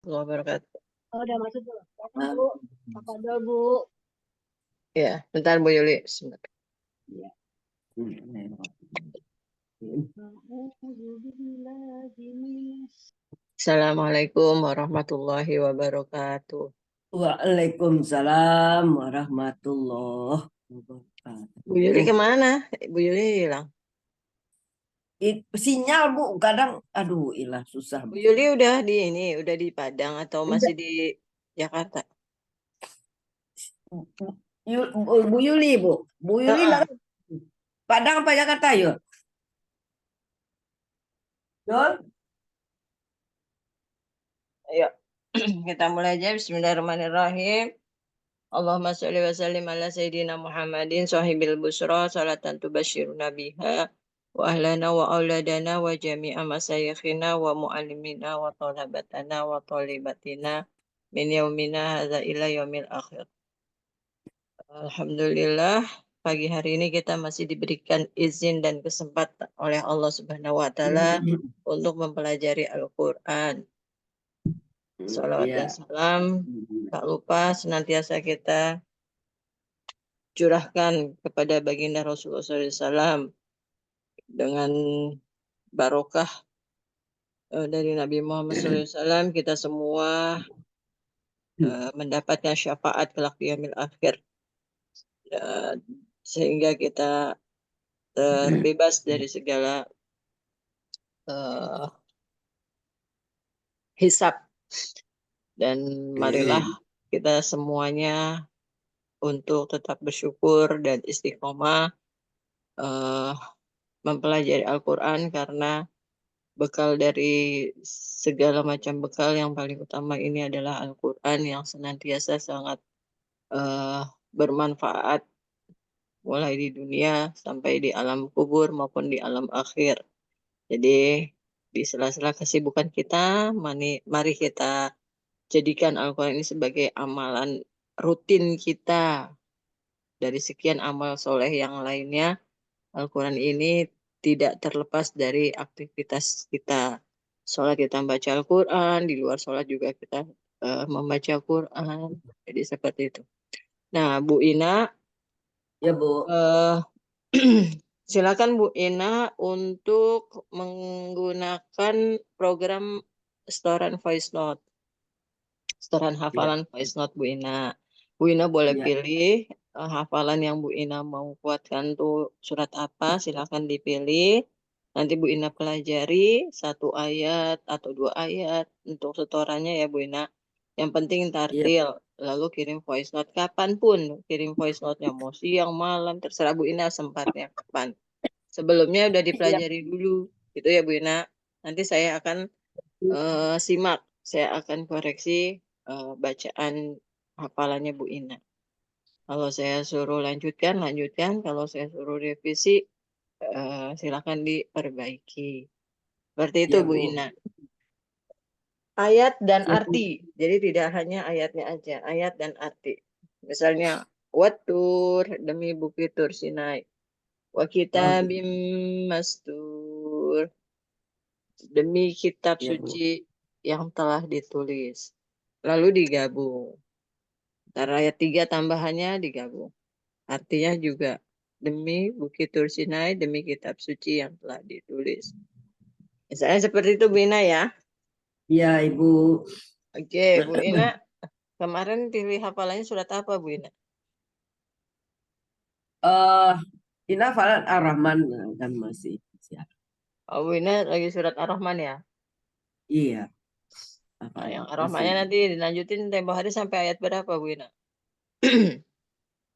warahmatullahi wabarakatuh. Oh, udah masuk Bu. Silakan Bu. Apa dulu Bu? Ya, bentar Bu Yuli. Sebentar. Ya. Assalamualaikum warahmatullahi wabarakatuh. Waalaikumsalam warahmatullahi wabarakatuh. Bu Yuli kemana? Bu Yuli hilang. Sinyal Bu, kadang aduh ilah susah Bu Bu. Yuli udah di Padang atau masih Udah. di Jakarta? Bu Yuli Bu. Bu Yuli lah. Heeh. Padang apa Jakarta yuk? Yuk. Ayo. Kita mulai aja. Bismillahirrahmanirrahim. Allahumma sholli wa sallim ala sayyidina Muhammadin sahibil busra salatan tubasyiruna biha wa ahlana wa auladana wa jami'a masayikhina wa muallimina wa talabatana wa talibatina min yaumina hadza ila yaumil akhir. Alhamdulillah, pagi hari ini kita masih diberikan izin dan kesempatan oleh Allah Subhanahu wa taala untuk mempelajari Al-Qur'an. Salawat dan Iya. salam tak lupa senantiasa kita curahkan kepada baginda Rasulullah SAW dengan barokah dari Nabi Muhammad SAW, kita semua mendapatkan syafaat kelak di yaumil akhir, sehingga kita terbebas dari segala hisab. Dan marilah kita semuanya untuk tetap bersyukur dan istiqomah mempelajari Al-Quran, karena bekal dari segala macam bekal yang paling utama ini adalah Al-Quran yang senantiasa sangat bermanfaat mulai di dunia sampai di alam kubur maupun di alam akhir. Jadi di sela-sela kesibukan kita, mari kita jadikan Al-Quran ini sebagai amalan rutin kita. Dari sekian amal soleh yang lainnya, Al-Quran ini tidak terlepas dari aktivitas kita. Sholat kita membaca Al-Quran, di luar sholat juga kita membaca Al-Quran. Jadi seperti itu. Nah, Bu Ina, Ya Bu. silakan Bu Ina untuk menggunakan program setoran voice note, setoran Ya. hafalan voice note Bu Ina. Bu Ina boleh Ya. pilih hafalan yang Bu Ina mau kuatkan tuh surat apa, silakan dipilih. Nanti Bu Ina pelajari satu ayat atau dua ayat untuk setorannya ya Bu Ina. Yang penting Ya. tartil, lalu kirim voice note kapanpun, kirim voice note-nya mau siang, malam, terserah Bu Ina sempatnya kapan. Sebelumnya udah Ya. dipelajari dulu, gitu ya Bu Ina. Nanti saya akan simak, saya akan koreksi bacaan hafalannya Bu Ina. Kalau saya suruh lanjutkan, lanjutkan. Kalau saya suruh revisi, silakan diperbaiki. Seperti itu Ya Bu Bu. Ina. Ayat dan Ya Bu. arti. Jadi tidak hanya ayatnya aja, ayat dan arti. Misalnya, Watur demi bukit Tur Sinai. Wa Oh, kitabim mastur demi kitab ya Bu. suci yang telah ditulis. Lalu digabung. Antara ayat 3 tambahannya digabung. Artinya juga demi bukit Tur Sinai, demi kitab suci yang telah ditulis. Misalnya seperti itu Bu Ina ya. Ya Ibu. Oke, Bu Ina, kemarin pilih hafalannya surat apa Bu Ina? Eh, ini hafalan Ar-Rahman kan masih. Ya. Oh, Bu Ina lagi surat Ar-Rahman ya. Iya, Nah, yang hafalan masih. Ar-Rahmannya nanti dilanjutin tempo hari sampai ayat berapa Bu Ina?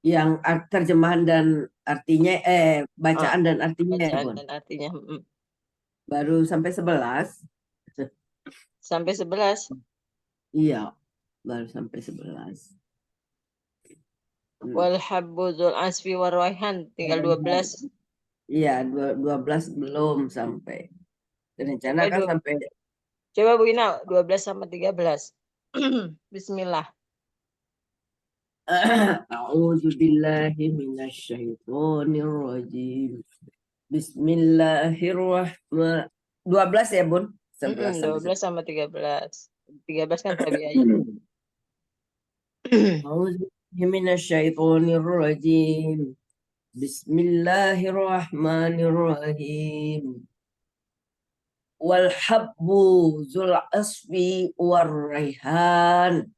Yang terjemahan dan artinya Ah, bacaan dan artinya ya, bacaan Bun. dan artinya. Baru sampai 11. Sampai 11. Iya, baru sampai 11. Wal habbu dzul asfi war raihan tinggal 12. Iya, 12 belum sampai. Rencana Sampai kan sampai coba Bu Ina 12 sama 13. Bismillah. A'udzu billahi minasyaitonir rajim. Bismillahirrahmanirrahim. 12 ya, Bun? 11 sampai 12 sama 13. 13 kan tabi'iyah. A'udzubillahi minasyaitonirrajim. Bismillahirrahmanirrahim. Wal habbu zul asfi war raihan.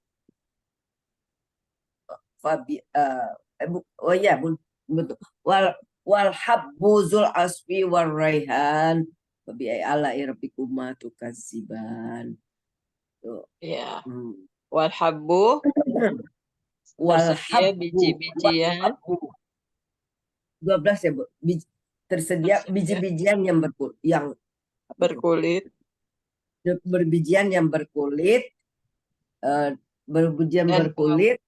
Oh ya, betul. Wal habbu zul asfi war raihan. Fabi ala rabbikuma tukadziban. Tuh. Ya. Hmm. Wal habbu Wal tersedia habbu, wal biji-bijian habbu. 12 ya, Bu. Tersedia tersedia biji-bijian yang berkulit berbijian yang berkulit, eh, berbijian dan bunga berkulit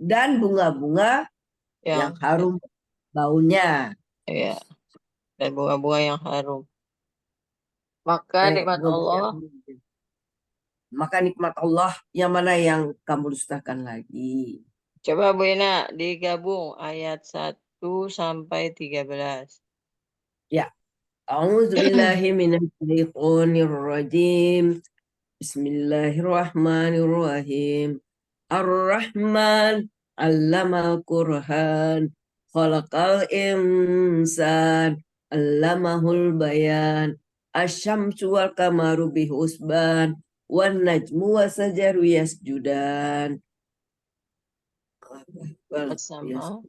dan bunga-bunga yang yang harum baunya. ya, dan bunga-bunga yang harum. Maka nikmat Bunga-bunga yang Allah, harum. Maka nikmat Allah yang mana yang kamu dustakan lagi? coba Bu Ina digabung ayat 1 sampai 13. Ya. A'udzubillahi minasyaitonirrajim. Bismillahirrahmanirrahim. Ar-Rahman 'allamal Qur'an. Khalaqal insan 'allamahul bayan. Asy-syamsu wal qamaru bihusban. Wan najmu wasajaru yasjudan. Bersama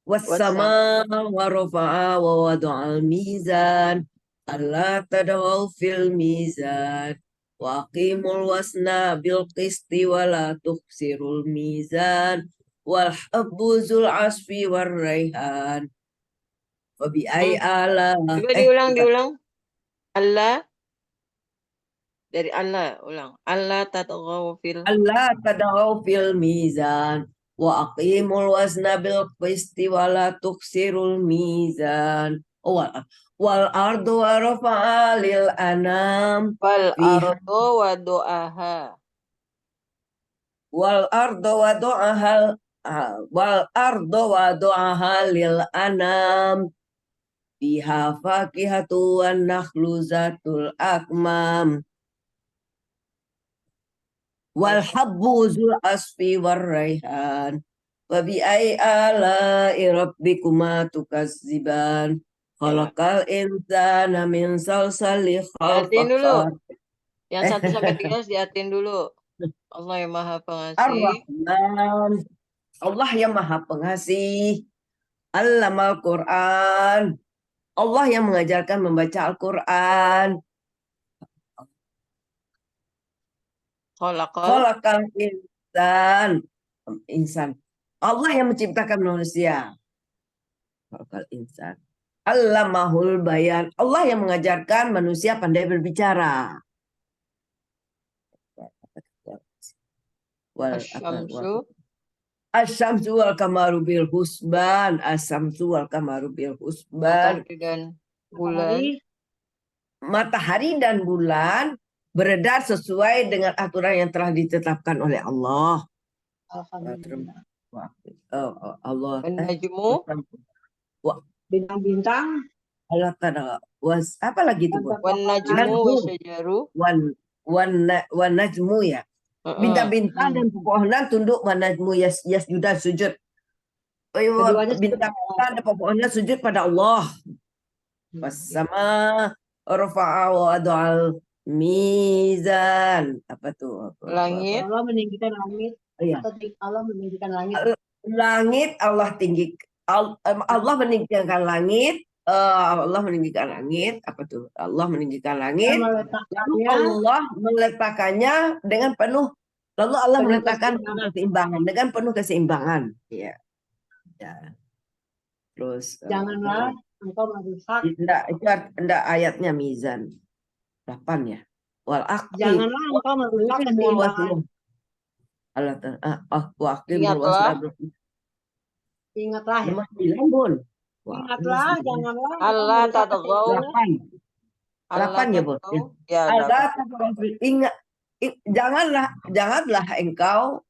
Wassama bersama wa rafa'a wa wada'al mizan. Allah tadawal fil mizan. Wa aqimul wasna bil qisti wa la tukhsirul mizan. Wal habbu zul asfi war raihan. Wa bi ai ala. coba diulang Bukan. diulang Allah dari Allah ulang Allah tatghaw fil Allah tadawal fil mizan. Wa aqimul wasna bil qisti wa la tukhsirul mizan. Oh, wal ardu wa rafa'a lil anam wal fiha ardo wa do'aha wal ardu wa du'ahal wal ardu wa du'aha lil anam fiha fakihatu wan nakhlu zatul akmam wal habbu zul asfi war raihan wa bi ai ala rabbikuma tukadziban ya. khalaqal insana min salsali Diartiin dulu. khalfakhar. Yang 1 sampai 13 diartiin dulu. Allah yang Maha Pengasih. Ar-Rahman, Allah yang Maha Pengasih. Allamal Quran, Allah yang mengajarkan membaca Al-Quran. Khalaqal Khalaqal insan, insan. Allah yang menciptakan manusia. Khalaqal insan. Allamahul bayan. Allah yang mengajarkan manusia pandai berbicara. asyamsu Asyamsu wal kamaru bil husban. Asyamsu wal kamaru bil husban. matahari dan bulan. Matahari dan bulan beredar sesuai dengan aturan yang telah ditetapkan oleh Allah. Alhamdulillah. Allah Najmu Bintang-bintang Allah ta'ala was apa lagi itu, Bu? wan najmu Najmu. wasyajaru. Wan najmu ya. Bintang-bintang dan pepohonan tunduk, wan najmu yasjudan sujud. keduanya Bintang-bintang dan pepohonan sujud pada Allah. Sama rafa'a wa ad'al mizan. Apa tuh? Langit Allah meninggikan langit. Iya. Allah meninggikan langit. Langit Allah tinggi. Allah meninggikan langit. Allah meninggikan langit. Apa tuh? Allah meninggikan langit. Lalu Allah meletakkannya dengan penuh. Lalu Allah Penuh meletakkan keseimbangan dengan penuh keseimbangan. Iya. Ya. Terus Janganlah engkau merusak. enggak ayatnya mizan 8 ya. Wal aqi. Janganlah engkau merusak keseimbangan. Allah Ingatlah. Ingatlah ya. Nomor 9, Bun. Ingatlah, janganlah engkau Allah merusak tatghaw. keseimbangan. 8 ya, Bun. Ya, Allah ingat, janganlah engkau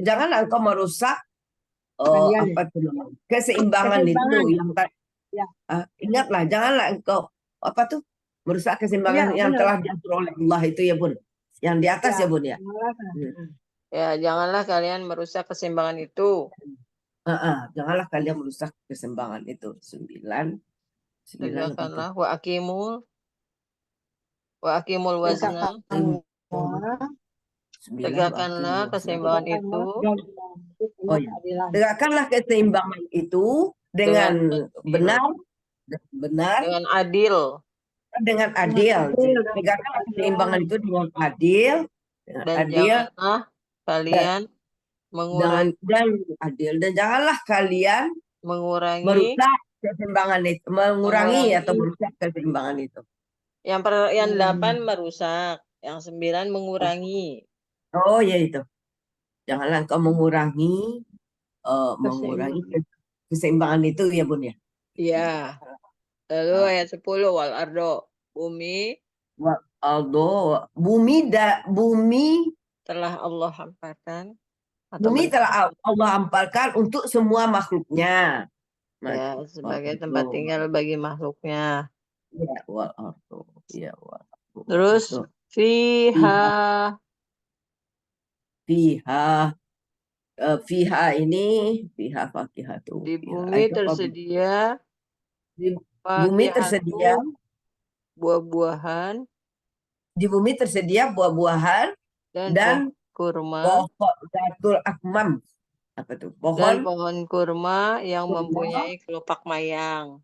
janganlah engkau merusak apa itu namanya, keseimbangan itu yang Ya. ingatlah janganlah engkau apa tuh Merusak keseimbangan yang benar. telah diatur oleh Allah itu ya Bun. Yang di atas Ya, ya Bun ya. janganlah. Ya, janganlah kalian merusak keseimbangan itu. Janganlah kalian merusak keseimbangan itu. 9 apa tuh? Tegakkanlah wa akimul wazna. Tegakkanlah 9 Tegakkanlah keseimbangan itu Oh ya. Tegakkanlah keseimbangan itu dengan benar, dengan adil. dengan adil. Tegakkanlah keseimbangan itu dengan adil, Dan janganlah kalian mengurangi dan adil, dan janganlah kalian mengurangi merusak keseimbangan itu, mengurangi atau merusak keseimbangan itu. yang 8 merusak, yang 9 mengurangi. Oh ya itu. Janganlah engkau mengurangi keseimbangan itu ya Bun ya. Iya. Lalu ayat 10 wal ardo, bumi Bumi telah Allah hamparkan Bumi telah Allah hamparkan untuk semua makhluknya. ya sebagai tempat tinggal bagi makhluknya. Ya, wal ardu. Ya, wal ardu. Terus fiha ini fiha fakihatu. di bumi tersedia Bumi tersedia buah-buahan di bumi tersedia buah-buahan dan kurma pohon zatul akmam. Apa tuh? dan pohon kurma yang mempunyai kelopak mayang.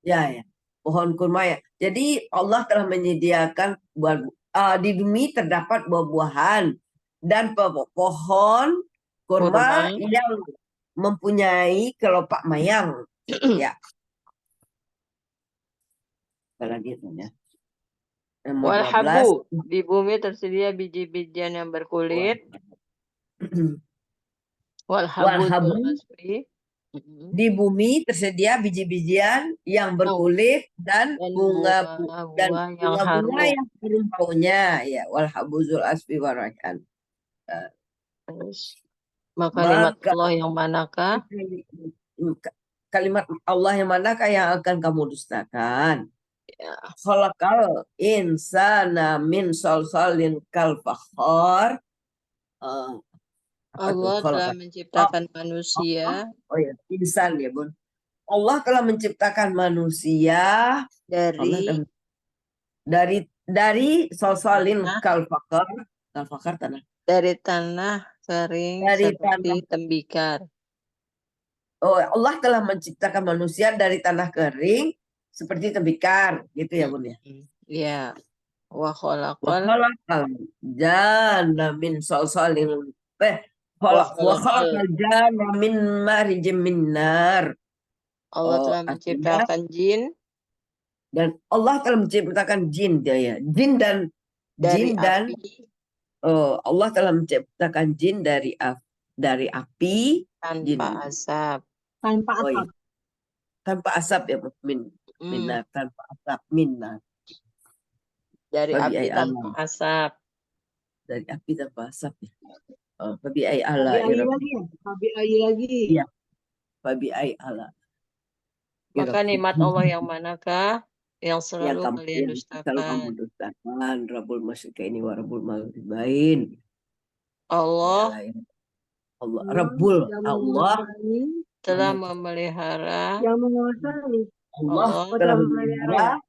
Ya. Pohon kurma ya. Jadi Allah telah menyediakan di bumi terdapat buah-buahan dan pohon kurma yang mempunyai kelopak mayang. Ya. Apalagi itu ya. Wal habu, di bumi tersedia biji-bijian yang berkulit. Wal habu di bumi tersedia biji-bijian yang berkulit dan bunga-bunga yang harum baunya ya wal habuzul asfi warakan. Maka kalimat Allah yang manakah? Kalimat Allah yang manakah yang akan kamu dustakan? Khalaqal insana min salsalin kal fakhar. Allah telah menciptakan manusia. Oh ya, insan ya Bun. Allah telah menciptakan manusia dari salsalin kal fakhar tanah. Dari tanah kering seperti tembikar. Oh, Allah telah menciptakan manusia dari tanah kering seperti tembikar, gitu ya Bun ya. Iya. Wa khalaqal janna min salsalin wa khalaqal janna min marijim min nar. Allah telah menciptakan jin dan Allah telah menciptakan jin ya. Jin dan Allah telah menciptakan jin dari api tanpa asap. Tanpa asap ya minar tanpa asap minar. Dari api tanpa asap. Dari api tanpa asap ya. Fabi ai ala lagi. Iya. Fabi ai ala. Maka nikmat Allah yang manakah yang selalu kalian dustakan? Rabbul masyriqaini wa rabbul maghribain. Allah Rabbul Allah telah memelihara yang menguasai. Allah telah memelihara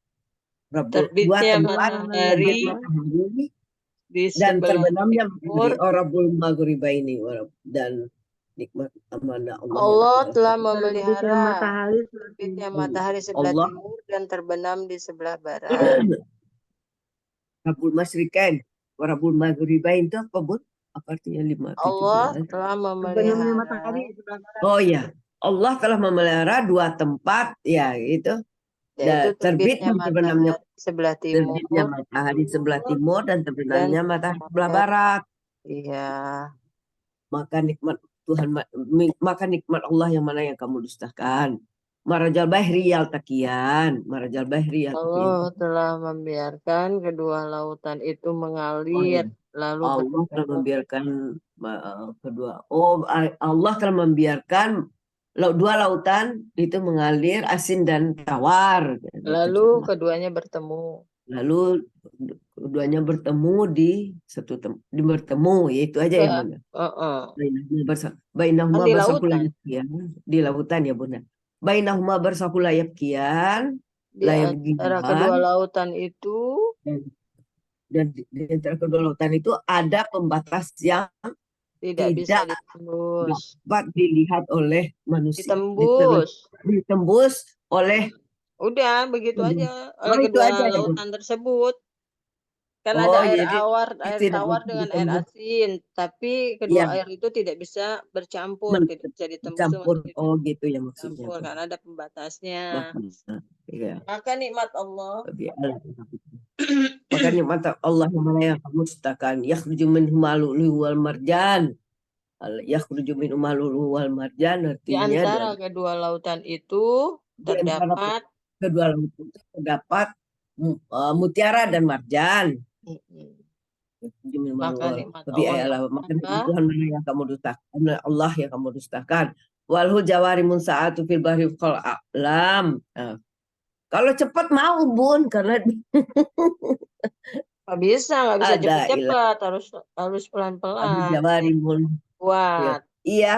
terbitnya matahari dan terbenamnya Rabbul maghribaini dan nikmat amanah Allah telah memelihara terbitnya matahari sebelah timur dan terbenam di sebelah barat. Rabbul masyriqain wa rabbul maghribain itu apa Bun? Apa artinya 5? Allah telah memelihara. Oh ya, Allah telah memelihara dua tempat ya itu. Terbit dan terbenamnya sebelah timur. Terbitnya matahari sebelah timur dan terbenamnya matahari sebelah barat. Iya. Maka nikmat Tuhan, maka nikmat Allah yang mana yang kamu dustakan? Marajal bahri yaltaqiyan, marajal bahri yaltaqiyan. Allah telah membiarkan kedua lautan itu mengalir. Lalu Allah telah membiarkan Allah telah membiarkan dua lautan itu mengalir asin dan tawar. Lalu keduanya bertemu. Lalu keduanya bertemu di bertemu, yaitu aja ya Enggak. Bunda. Heeh. Kan Bainahuma di lautan. bersakulayap kian di lautan ya Bunda. Bainahuma bersakulayap kian Di layap antara kedua giwan lautan itu dan di antara kedua lautan itu ada pembatas yang tidak bisa tidak ditembus. dapat dilihat oleh manusia. Ditembus. Ditembus oleh Udah, begitu aja. Oleh oh itu kedua aja ya Bunda. lautan tersebut. Kan ada Oh air jadi air tidak tawar dapat dengan air ditembus. asin, tapi kedua Iya, air itu tidak bisa bercampur, tidak bisa ditembus dengan campur. Oh gitu ya maksudnya campur Bunda. karena ada pembatasnya. Bahkan, iya. Maka nikmat Allah Lebih maka nikmat Allah yang mana yang kamu dustakan. Yakhruju minhuma lu'lu wal marjan. Yakhruju minhuma lu'lu wal marjan di artinya antara dari kedua lautan itu di antara terdapat kedua laut itu terdapat mutiara dan marjan. mm, Yakhruju minhuma maka lu'lu nikmat lebih Allah yang maka nikmat bertambah. Tuhan mana yang kamu dustakan. Allah yang kamu dustakan. Walhu jawarimun sa'atu fil bahri qal a'lam. Nah, kalau cepat mau Bun karena Nggak bisa ada ilah cepat-cepat, harus harus Walhu pelan-pelan. jawarimun. Ya. Kuat. Iya,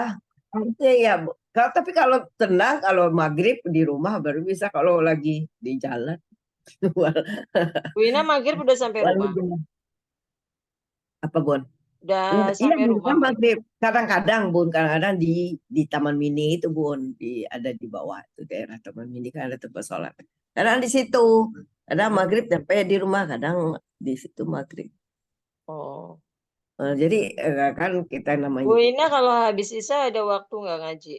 harusnya ya. Tapi kalau tenang, kalau maghrib di rumah baru bisa kalau lagi di jalan. Wina maghrib udah sampai Walau rumah. jangan apa Bun? Udah Iya, sampai di rumah rumah maghrib. maghrib. Kadang-kadang Bun, kadang-kadang di Taman Mini itu Bun, ada di bawah itu daerah Taman Mini kan ada tempat sholat. Kadang di situ, kadang maghrib sampai di rumah, kadang di situ maghrib. Oh. Jadi kan kita Bu namanya Ina kalau habis Isya ada waktu nggak ngaji?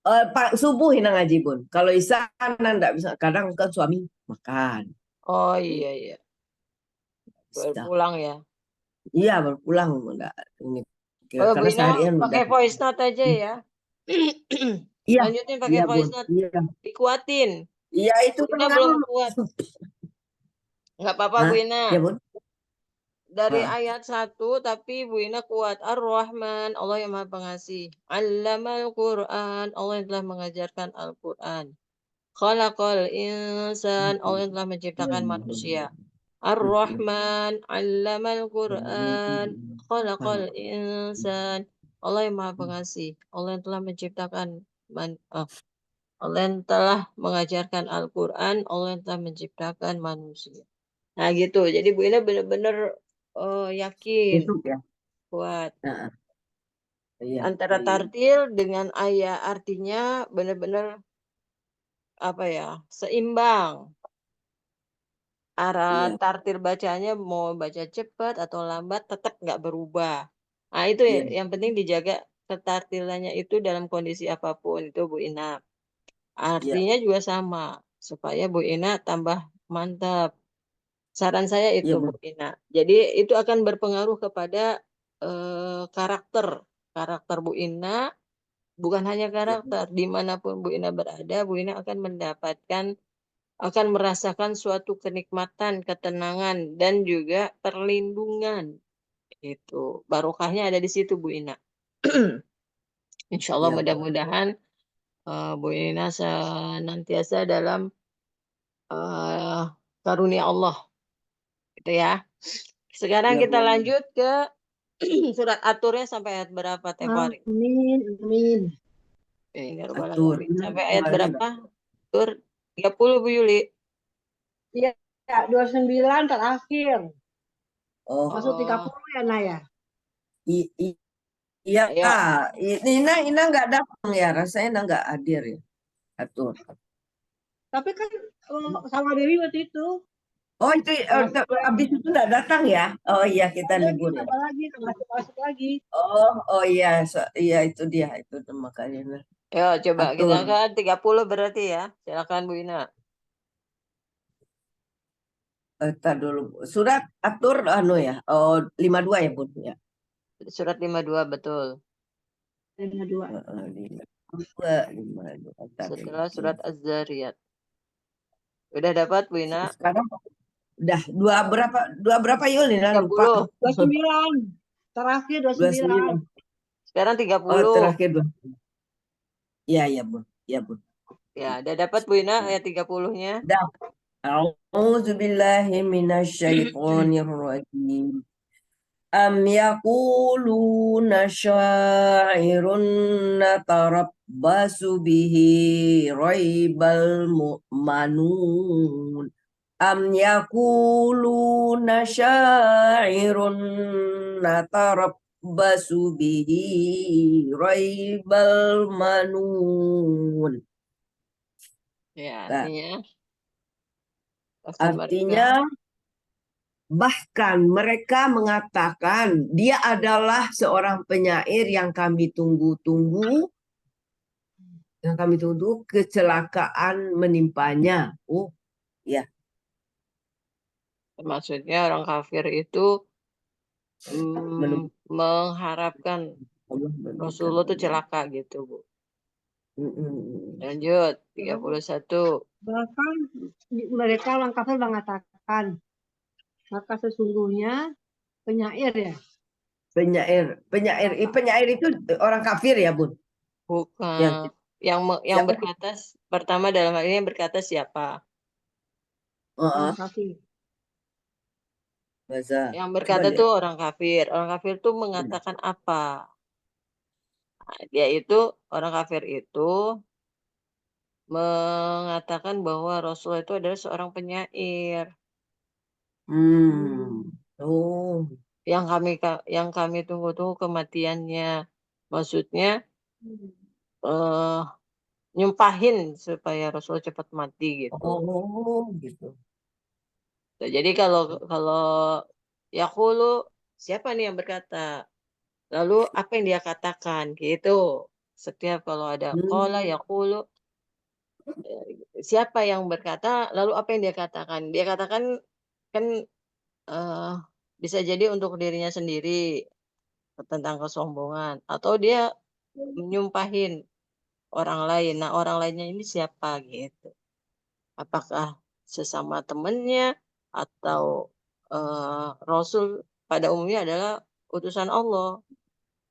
Pak subuh hina ngaji Bun. Kalau Isa kan enggak bisa. Kadang kan suami makan. Oh Jadi iya iya, baru bisa. pulang ya. Iya baru pulang enggak ini Kalau Bu karena Ina seharian udah. pakai voice note aja ya. Iya, Lanjutin pakai iya Bun. voice note, Iya. dikuatin. Iya itu Bu kan Ina belum anu. kuat. Nggak apa-apa Bu Hah? Ina. Ya Bun. Dari Ah, ayat 1 tapi Bu Ina kuat. Ar-Rahman, Allah yang Maha Pengasih. Allamal Quran, Allah yang telah mengajarkan Al-Quran. Khalaqal insan, Allah yang telah iya, menciptakan manusia. iya. Ar-Rahman, Allamal Quran, Ah, Khalaqal insan. Allah yang Maha Pengasih. Allah yang telah menciptakan Allah yang telah mengajarkan Al-Quran, Allah yang telah menciptakan manusia. Nah gitu. Jadi Bu Ina benar-benar yakin, Besok ya. kuat. Ah, iya, Antara iya. tartil dengan ayat artinya benar-benar apa ya, seimbang. Arah Iya, tartil bacanya mau baca cepat atau lambat tetap nggak berubah. Nah itu iya, yang penting dijaga ketartilannya itu dalam kondisi apapun itu Bu Ina. iya, Artinya juga sama supaya Bu Ina tambah mantap. Saran saya itu iya Bu Bun. Ina. Jadi itu akan berpengaruh kepada karakter karakter Bu Ina. Bukan hanya Iya, karakter, dimanapun Bu Ina berada, Bu Ina akan mendapatkan, akan merasakan suatu kenikmatan, ketenangan, dan juga perlindungan. Itu barokahnya ada di situ Bu Ina. Insya Allah iya Bun. mudah-mudahan Bu Ina senantiasa dalam eh, karunia Allah, gitu ya. Sekarang Iya kita Bun. lanjut ke surat aturnya sampai ayat berapa Teh Farid? Amin, amin. Ini Atur. sampai ayat Kemarin berapa? enggak. Tur 30 Bu Yuli. Iya, 29 terakhir. Oh, Masuk Oh, 30 ya, Naya? i- i- iya. ayo. Ina nggak datang ya. Rasanya Ina nggak hadir ya. Atur. Tapi kan sama Dewi waktu itu. Oh itu Nggak masuk lagi. habis itu nggak datang ya? Oh iya kita Ada dia libur ya. nambah lagi, nggak masuk-masuk lagi. Oh oh iya iya itu dia itu makanya nah. Ayo coba kita Atur. kan 30 berarti ya. Silakan Bu Ina. Tar dulu surat atur anu ya. Oh 52 ya Bun ya. Surat 52 betul. Ada dua. 52. Tar Setelah dulu. surat Az-Zariyat. Udah dapat Bu Ina? Sekarang udah dua berapa Yul Nina lupa. 30. 29. Terakhir 29. 29. Sekarang Oh 30. terakhir dua. Iya iya Bun. Iya Bun. Ya, udah dapat Bu Ina ayat 30-nya. Udah A'udzu billahi minasyaitonir rajim. Am yaquluna syairun natarabbasu bihi raibal manun. Am yaquluna syairun natarabbasu bihi raibal manun. Ya, Nah, artinya bahkan mereka artinya bahkan mereka mengatakan dia adalah seorang penyair yang kami tunggu-tunggu, kecelakaan menimpanya. Oh, ya, maksudnya orang kafir itu menurut mengharapkan Allah memberikan Rasulullah itu Allah. celaka gitu, Bu. Mm-mm. Lanjut, 31. Bahkan mereka orang kafir mengatakan, maka sesungguhnya penyair ya. Penyair itu orang kafir ya, Bun? Yang Bukan. Yang siapa? berkata pertama dalam hal ini yang berkata siapa? Orang Heeh, kafir. bahasa. Yang Coba berkata tuh lihat. orang kafir. Orang kafir tuh mengatakan apa? Nah, dia itu orang kafir itu mengatakan bahwa Rasulullah itu adalah seorang penyair. Hmm. Oh. Yang kami tunggu-tunggu kematiannya. Maksudnya eh nyumpahin supaya Rasulullah cepat mati gitu. Oh, gitu. Nah, jadi kalau Yaqulu siapa nih yang berkata? Lalu apa yang dia katakan gitu. Setiap kalau ada qala Hmm. yaqulu siapa yang berkata lalu apa yang dia katakan? Dia katakan kan eh, bisa jadi untuk dirinya sendiri tentang kesombongan atau dia menyumpahin orang lain. Nah, orang lainnya ini siapa gitu. Apakah sesama temannya atau Rasul pada umumnya adalah utusan Allah.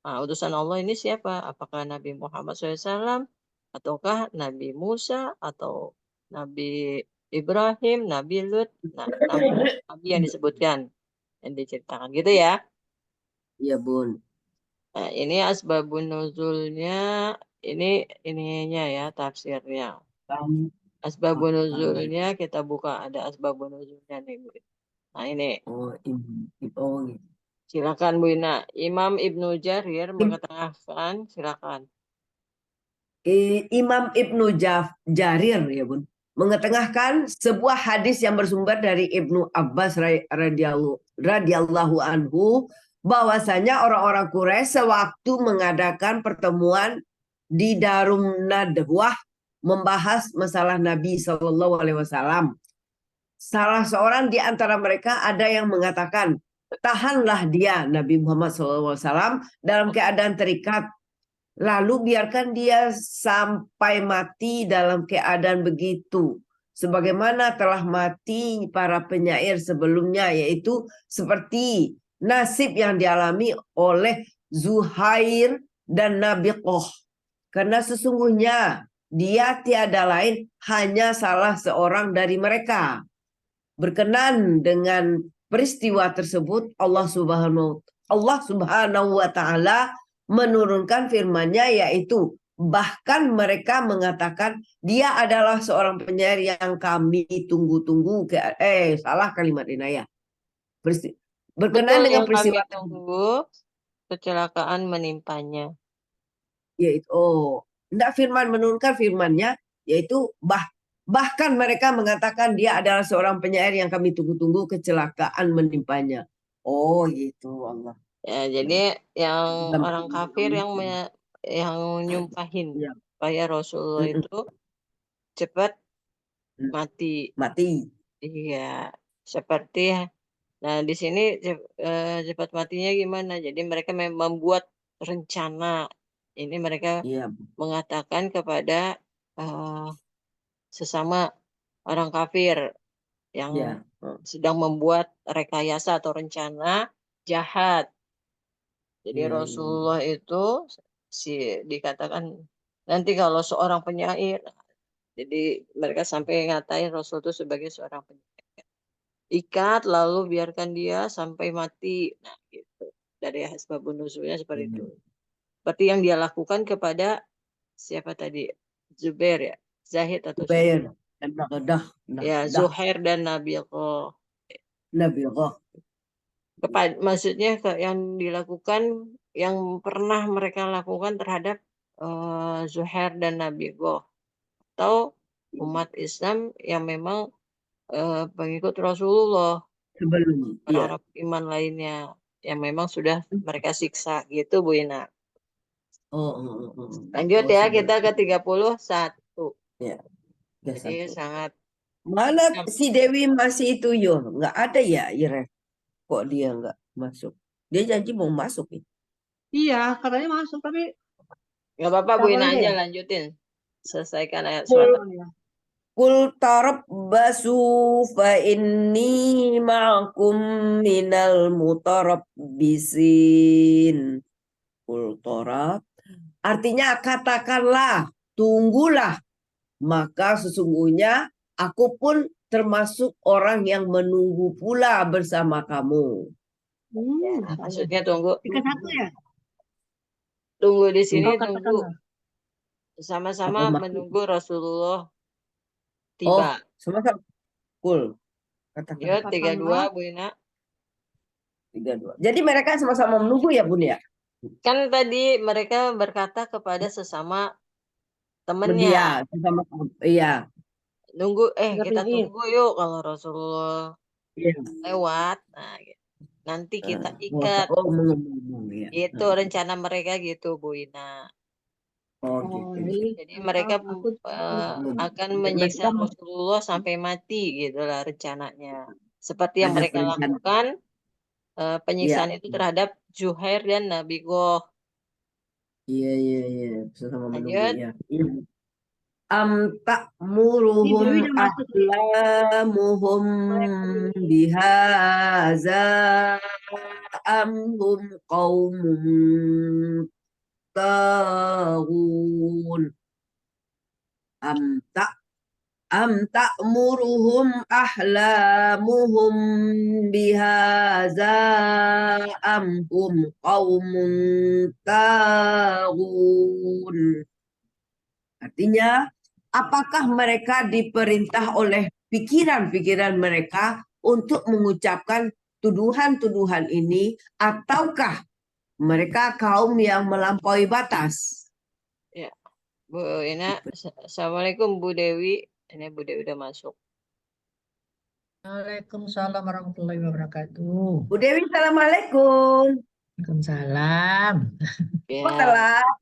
Nah, utusan Allah ini siapa? Apakah Nabi Muhammad SAW ataukah Nabi Musa atau Nabi Ibrahim, Nabi Lut, nah, Nabi yang disebutkan, yang diceritakan gitu ya. Iya, Bun. Nah, ini asbabun nuzulnya, ini ininya ya tafsirnya. Kamu Asbabun makan. nuzulnya kita buka ada asbabun nuzulnya nih, Bu. Nah, ini Oh, oh, gitu. silakan Bu Ina. Imam Ibnu Jarir mengatakan silakan. Imam Jarir ya Bun mengetengahkan sebuah hadis yang bersumber dari Ibnu Abbas radhiyallahu anhu bahwasanya orang-orang Quraisy sewaktu mengadakan pertemuan di Darum Nadwah membahas masalah Nabi Shallallahu Alaihi Wasallam. Salah seorang di antara mereka ada yang mengatakan, tahanlah dia Nabi Muhammad SAW dalam keadaan terikat. Lalu biarkan dia sampai mati dalam keadaan begitu. Sebagaimana telah mati para penyair sebelumnya, yaitu seperti nasib yang dialami oleh Zuhair dan Nabiqoh. Karena sesungguhnya dia tiada lain hanya salah seorang dari mereka. Berkenan dengan peristiwa tersebut, Allah Subhanahu wa taala menurunkan firman-Nya yaitu bahkan mereka mengatakan dia adalah seorang penyair yang kami tunggu-tunggu. Salah kalimat ini ya. Betul Berkenan dengan yang kami peristiwa tunggu, kecelakaan menimpanya. yaitu enggak firman menurunkan firman-Nya yaitu bahkan mereka mengatakan dia adalah seorang penyair yang kami tunggu-tunggu kecelakaan menimpanya. Oh gitu Allah. Ya, jadi yang Dalam orang kafir yang nyumpahin ya. supaya Rasulullah Mm-mm. itu cepat mati. Mati. Iya, seperti nah di sini cepat matinya gimana? Jadi mereka membuat rencana. Ini mereka Iya, mengatakan kepada eh, sesama orang kafir yang iya. sedang membuat rekayasa atau rencana jahat. Jadi Iya, iya, iya. Rasulullah itu si dikatakan nanti kalau seorang penyair Jadi mereka sampai ngatain Rasul itu sebagai seorang penjahat. Ikat lalu biarkan dia sampai mati. Nah, gitu. Dari asbabun nuzulnya seperti itu. Seperti yang dia lakukan kepada siapa tadi? Zubair ya? Zahid atau Zubair? Zubair dan Naqdah, Ya, Naqdah, Zuhair dan Nabiqah. Nabirah. Maksudnya yang dilakukan, yang pernah mereka lakukan terhadap Zuhair dan Nabiqah. Atau umat Islam yang memang pengikut Rasulullah, Sebelum, iya. orang-orang iman lainnya yang memang sudah mereka siksa gitu Bu Ina. Lanjut Oh, ya, sebelum. kita ke 31. Ya, udah Jadi satu. sangat Mana si Dewi masih itu yo? Nggak ada ya, Ire? Kok dia nggak masuk? Dia janji mau masuk nih. Iya, katanya masuk, tapi nggak apa-apa Bu kapan Ina aja aja ya? lanjutin. Selesaikan ayat Kul surat. Ya. kul tarabbasu fa inni ma'akum minal mutarabbisin. Kul tarab. Artinya katakanlah, tunggulah. Maka sesungguhnya aku pun termasuk orang yang menunggu pula bersama kamu. Ya, Masya Allah. maksudnya tunggu 31 ya? tunggu di sini, Oh, tunggu katakanlah. sama-sama Apa maksud? menunggu Rasulullah Oh, tiba. sama-sama. Kul. Katakan. Ya, 32 Katakanlah. Bu Ina. 32. Jadi mereka sama-sama menunggu ya Bun ya? Kan tadi mereka berkata kepada sesama temennya, Media. Sama, iya. nunggu, Kita kita tanyain. tunggu yuk kalau Rasulullah Iya. lewat. Nah, gitu. Nanti kita Oh, ikat. oh, ngomong ya. Itu rencana mereka gitu, Bu Ina. Oh Oh, gitu. jadi Jadi mereka aku akan Mereka menyiksa Rasulullah sampai mati, gitulah rencananya. Seperti yang ada mereka perencanaan. lakukan Iya. penyiksaan itu terhadap Zuhair dan Nabi Goh. Iya, iya, iya. Sama menunggu Lanjut. ya. Iya. Am ini Dewi ta'muruhum udah masuk nih. ahlamuhum bihaza am hum qaumun taghun am ta am ta'muruhum ahlamuhum bihaza am hum qaumun taghun. Artinya, apakah mereka diperintah oleh pikiran-pikiran mereka untuk mengucapkan tuduhan-tuduhan ini, ataukah mereka kaum yang melampaui batas? Ya, Bu Ina. Assalamualaikum Bu Dewi. Ini Bu Dewi udah masuk. Waalaikumsalam warahmatullahi wabarakatuh. Bu Dewi, Assalamualaikum. Waalaikumsalam. Kok Ya, telat?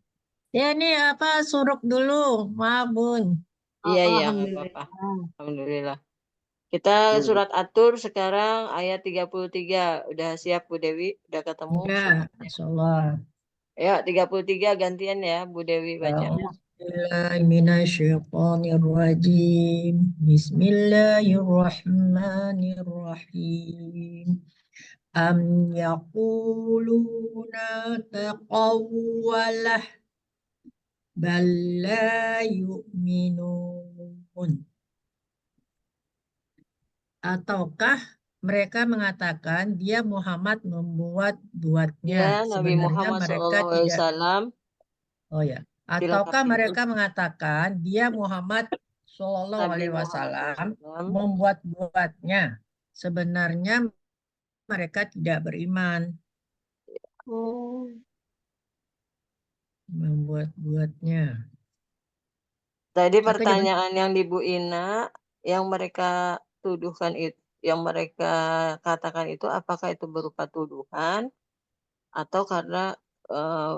Ya ini apa suruk dulu, maaf Bun. iya, iya, nggak Alhamdulillah. apa-apa. Alhamdulillah. Kita Hmm. surat At-Tur sekarang ayat 33. Udah siap Bu Dewi? Udah ketemu Ya, suratnya? Masya Allah. Ya, 33 gantian ya Bu Dewi baca. Bismillahirrahmanirrahim. Bismillahirrahmanirrahim. Am yaquluna taqawwalah bal la yu'minun. Ataukah mereka mengatakan dia Muhammad membuat-buatnya, Ya, Nabi sebenarnya Muhammad mereka tidak. SAW Oh ya, ataukah dilengkapi mereka mengatakan dia Muhammad Shallallahu Nabi Alaihi Muhammad Wasallam SAW. membuat-buatnya, sebenarnya mereka tidak beriman, Oh. membuat-buatnya. Tadi Oke, coba. pertanyaan yang di Bu Ina, yang mereka tuduhkan itu, yang mereka katakan itu, apakah itu berupa tuduhan atau karena eh,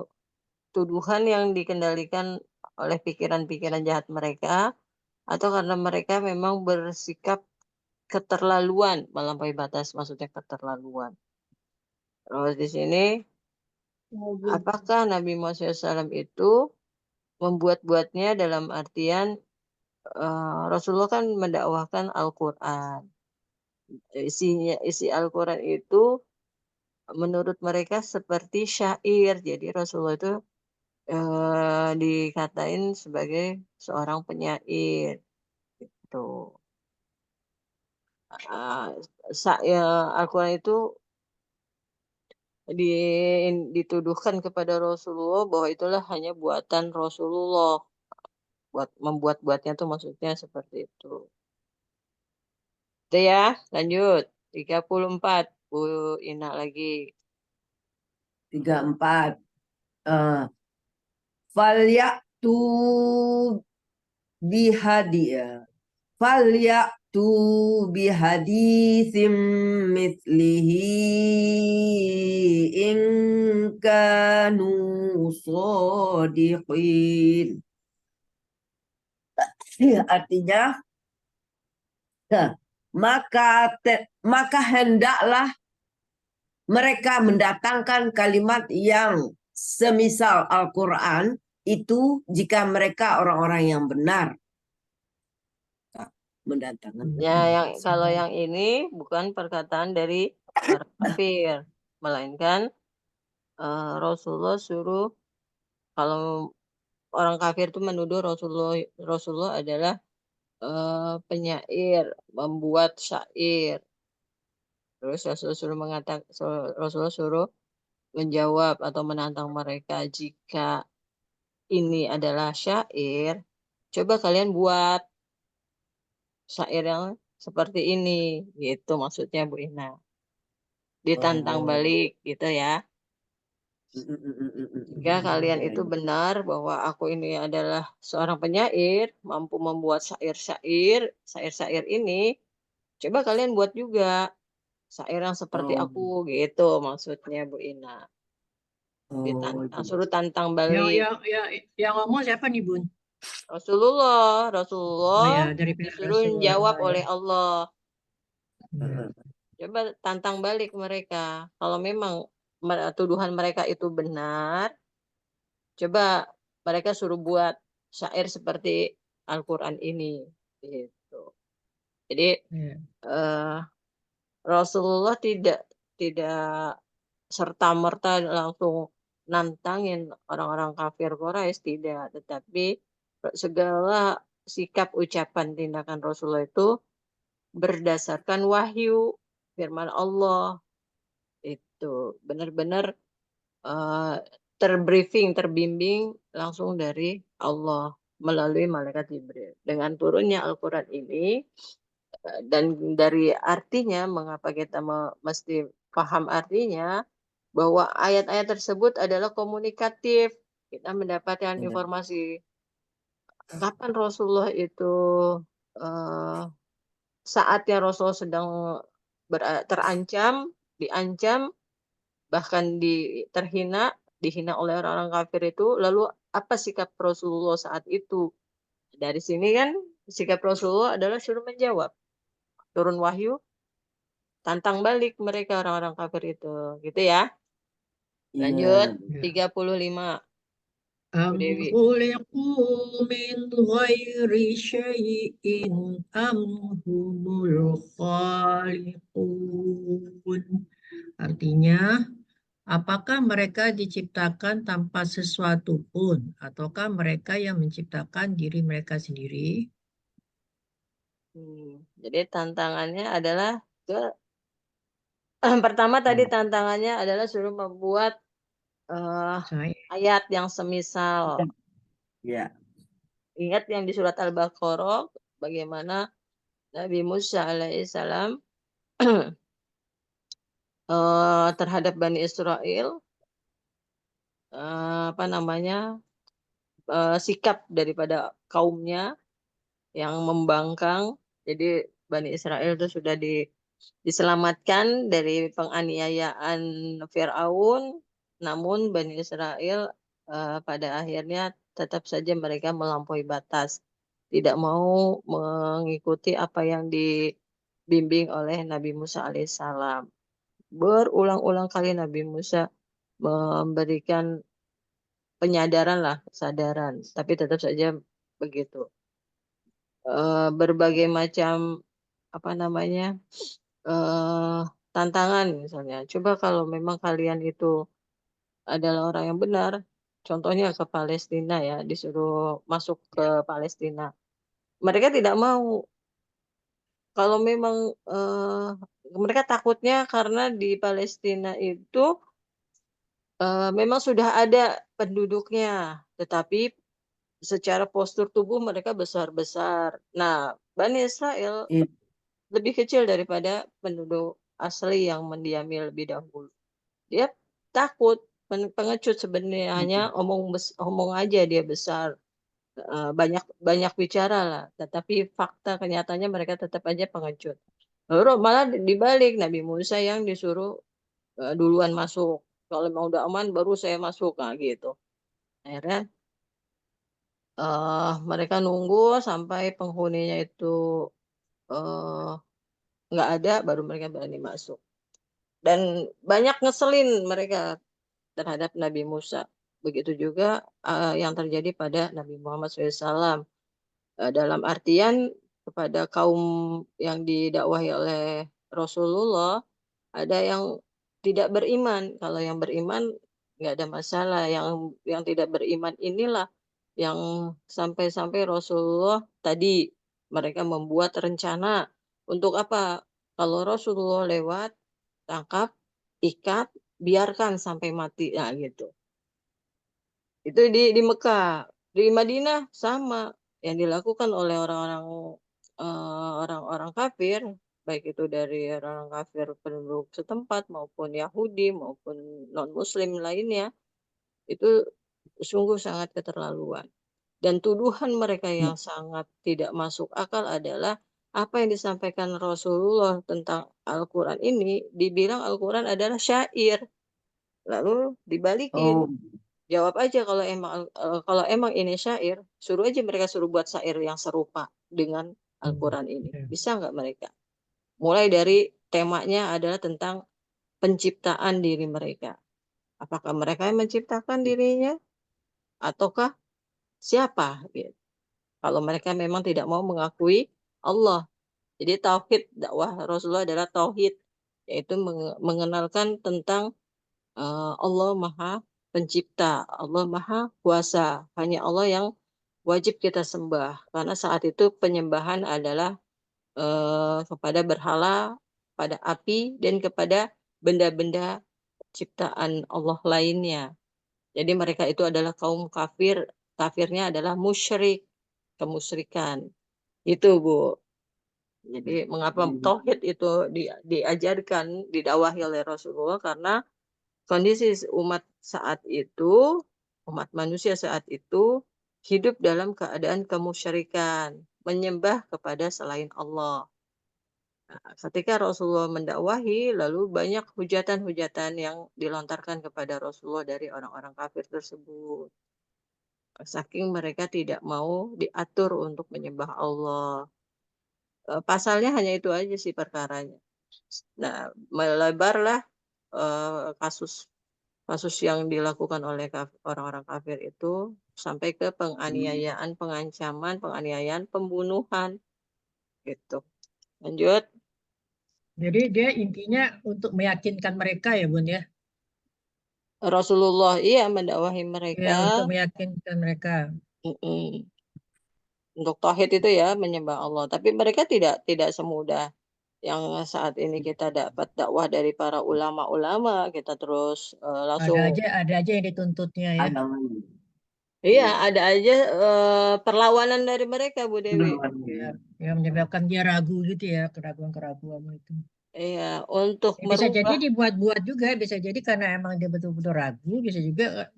tuduhan yang dikendalikan oleh pikiran-pikiran jahat mereka, atau karena mereka memang bersikap keterlaluan, melampaui batas, maksudnya keterlaluan. Terus di sini, apakah Nabi Muhammad SAW itu membuat-buatnya dalam artian Rasulullah kan mendakwahkan Al-Quran. Isi Al-Quran itu menurut mereka seperti syair. Jadi Rasulullah itu dikatain sebagai seorang penyair gitu. Al-Quran itu dituduhkan kepada Rasulullah bahwa itulah hanya buatan Rasulullah. Membuat-buatnya tuh maksudnya seperti itu. Itu ya, lanjut. 34, Bu Ina lagi. 34. Falyatu bihadia. Falyatu bihaditsim mithlihi in kanu shadiqin. Artinya, maka hendaklah mereka mendatangkan kalimat yang semisal Al-Quran itu jika mereka orang-orang yang benar. Mendatangkan. Ya, kalau yang ini bukan perkataan dari orang kafir, melainkan Rasulullah suruh, kalau orang kafir itu menuduh Rasulullah adalah penyair, membuat syair. Terus Rasulullah suruh menjawab atau menantang mereka, jika ini adalah syair, coba kalian buat syair yang seperti ini, gitu maksudnya Bu Ina. Ditantang balik gitu ya. Jika kalian itu benar bahwa aku ini adalah seorang penyair, mampu membuat syair-syair ini, coba kalian buat juga syair yang seperti aku, gitu maksudnya Bu Ina. Suruh tantang Yang balik. yang yang yang ngomong siapa nih, Bun? Rasulullah Oh ya, dari pihak disuruh Rasulullah jawab ya. oleh Allah. Hmm. Coba tantang balik mereka. Kalau memang tuduhan mereka itu benar, coba mereka suruh buat syair seperti Al-Quran ini. Gitu. Jadi Ya. Rasulullah tidak serta-merta langsung nantangin orang-orang kafir Quraisy, tidak. Tetapi segala sikap, ucapan, tindakan Rasulullah itu berdasarkan wahyu firman Allah, itu benar-benar eh, terbimbing langsung dari Allah melalui malaikat Jibril. Dengan turunnya Al-Quran ini dan dari artinya, mengapa kita mesti paham artinya, bahwa ayat-ayat tersebut adalah komunikatif. Kita mendapatkan informasi kapan Rasulullah itu eh, saatnya Rasulullah sedang terancam, diancam, bahkan dihina oleh orang-orang kafir itu, lalu apa sikap Rasulullah saat itu? Dari sini kan sikap Rasulullah adalah suruh menjawab. Turun wahyu, tantang balik mereka orang-orang kafir itu. Gitu ya. Lanjut, 35. Bu Am Dewi. khuliqu min ghairi syai'in am humul khaliqun. Artinya, apakah mereka diciptakan tanpa sesuatu pun, ataukah mereka yang menciptakan diri mereka sendiri? Jadi tantangannya adalah pertama tadi tantangannya adalah suruh membuat ayat yang semisal. Ya. Ingat yang di surat Al-Baqarah, bagaimana Nabi Musa alaihissalam terhadap Bani Israel, sikap daripada kaumnya yang membangkang. Jadi Bani Israel itu sudah diselamatkan dari penganiayaan Firaun, namun Bani Israel pada akhirnya tetap saja mereka melampaui batas, tidak mau mengikuti apa yang dibimbing oleh Nabi Musa alaihissalam. Berulang-ulang kali Nabi Musa memberikan penyadaran lah, kesadaran, tapi tetap saja begitu. Berbagai macam eh, tantangan misalnya. Coba kalau memang kalian itu adalah orang yang benar, contohnya ke Palestina ya, disuruh masuk ke Palestina. Mereka tidak mau. Kalau memang mereka takutnya karena di Palestina itu memang sudah ada penduduknya, tetapi secara postur tubuh mereka besar-besar. Nah, Bani Israel Iya. lebih kecil daripada penduduk asli yang mendiami lebih dahulu. Dia takut, pengecut sebenarnya, hanya omong aja dia besar, banyak banyak bicara lah, tetapi fakta kenyataannya mereka tetap aja pengecut. Lalu malah dibalik, Nabi Musa yang disuruh duluan masuk. Kalau mau udah aman baru saya masuk, nah gitu. Akhirnya mereka nunggu sampai penghuninya itu eh, nggak ada, baru mereka berani masuk. Dan banyak ngeselin mereka terhadap Nabi Musa. Begitu juga yang terjadi pada Nabi Muhammad SAW. Dalam artian kepada kaum yang didakwahi oleh Rasulullah, ada yang tidak beriman. Kalau yang beriman nggak ada masalah. Yang tidak beriman inilah yang sampai-sampai Rasulullah tadi mereka membuat rencana untuk apa? Kalau Rasulullah lewat, tangkap, ikat, biarkan sampai mati. Nah, gitu. Itu di Mekah. Di Madinah sama yang dilakukan oleh orang-orang kafir, baik itu dari orang kafir penduduk setempat maupun Yahudi maupun non-Muslim lainnya, itu sungguh sangat keterlaluan. Dan tuduhan mereka yang sangat tidak masuk akal adalah apa yang disampaikan Rasulullah tentang Al-Quran ini, dibilang Al-Quran adalah syair. Lalu dibalikin, Oh, jawab aja kalau emang ini syair, suruh aja mereka suruh buat syair yang serupa dengan Hmm. Al-Quran ini. Ya. Bisa nggak mereka? Mulai dari temanya adalah tentang penciptaan diri mereka. Apakah mereka yang menciptakan dirinya ataukah siapa? Gitu. Kalau mereka memang tidak mau mengakui Allah. Jadi tauhid dakwah Rasulullah adalah tauhid, yaitu mengenalkan tentang Allah Maha Pencipta, Allah Maha Kuasa. Hanya Allah yang wajib kita sembah. Karena saat itu penyembahan adalah kepada berhala, pada api, dan kepada benda-benda ciptaan Allah lainnya. Jadi mereka itu adalah kaum kafir, kafirnya adalah musyrik, kemusyrikan. Itu Bu. Jadi mengapa tauhid itu diajarkan, didakwahi oleh Rasulullah karena kondisi umat saat itu, umat manusia saat itu hidup dalam keadaan kemusyrikan, menyembah kepada selain Allah. Nah, ketika Rasulullah mendakwahi, lalu banyak hujatan-hujatan yang dilontarkan kepada Rasulullah dari orang-orang kafir tersebut. Saking mereka tidak mau diatur untuk menyembah Allah. Pasalnya hanya itu aja sih perkaranya. Nah, melebarlah kasus kasus yang dilakukan oleh orang-orang kafir itu sampai ke penganiayaan, pengancaman, penganiayaan, pembunuhan gitu. Lanjut. Jadi dia intinya untuk meyakinkan mereka ya Bun ya. Rasulullah iya mendakwahi mereka Ya untuk meyakinkan mereka. mm-mm, untuk tauhid itu ya menyembah Allah. Tapi mereka tidak semudah yang saat ini kita dapat dakwah dari para ulama-ulama, kita terus langsung Ada aja yang dituntutnya ya. iya ada aja perlawanan dari mereka Bu Dewi. Ya, yang menyebabkan dia ragu gitu ya, keraguan-keraguan itu. Iya, untuk Ya, bisa jadi merubah dibuat-buat juga, bisa jadi karena emang dia betul-betul ragu, bisa juga